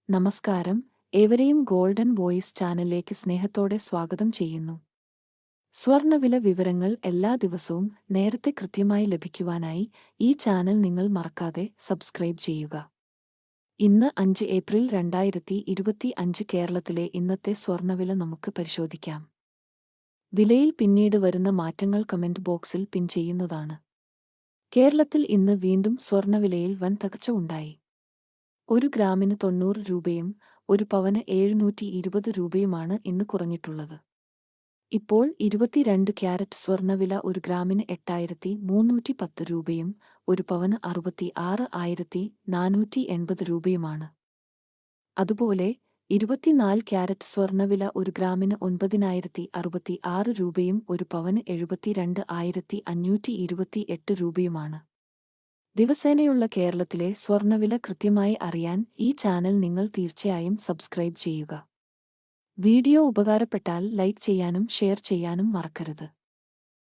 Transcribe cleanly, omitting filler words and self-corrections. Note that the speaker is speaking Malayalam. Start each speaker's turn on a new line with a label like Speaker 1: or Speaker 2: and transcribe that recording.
Speaker 1: നമസ്കാരം, ഏവരെയും ഗോൾഡൻ വോയിസ് ചാനലിലേക്ക് സ്നേഹത്തോടെ സ്വാഗതം ചെയ്യുന്നു. സ്വർണ്ണവില വിവരങ്ങൾ എല്ലാ ദിവസവും നേരത്തെ കൃത്യമായി ലഭിക്കുവാനായി ഈ ചാനൽ നിങ്ങൾ മറക്കാതെ സബ്സ്ക്രൈബ് ചെയ്യുക. ഇന്ന് 5 ഏപ്രിൽ 2025 കേരളത്തിലെ ഇന്നത്തെ സ്വർണ്ണവില നമുക്ക് പരിശോധിക്കാം. വിലയിൽ പിന്നീട് വരുന്ന മാറ്റങ്ങൾ കമന്റ് ബോക്സിൽ പിൻ ചെയ്യുന്നതാണ്. കേരളത്തിൽ ഇന്ന് വീണ്ടും സ്വർണ്ണവിലയിൽ വൻ തകർച്ച ഉണ്ടായി. 1 ഗ്രാമിന് 90 രൂപയും 1 പവന് 720 രൂപയുമാണ് ഇന്ന് കുറഞ്ഞിട്ടുള്ളത്. ഇപ്പോൾ 22 ക്യാരറ്റ് സ്വർണ്ണവില 1 ഗ്രാമിന് 8310 രൂപയും 1 പവന് 66,480 രൂപയുമാണ്. അതുപോലെ 24 ക്യാരറ്റ് സ്വർണ്ണവില 1 ഗ്രാമിന് 9066 രൂപയും 1 പവന് 72,528 രൂപയുമാണ്. ദിവസേനയുള്ള കേരളത്തിലെ സ്വർണ്ണവില കൃത്യമായി അറിയാൻ ഈ ചാനൽ നിങ്ങൾ തീർച്ചയായും സബ്സ്ക്രൈബ് ചെയ്യുക. വീഡിയോ ഉപകാരപ്പെട്ടാൽ ലൈക്ക് ചെയ്യാനും ഷെയർ ചെയ്യാനും മറക്കരുത്.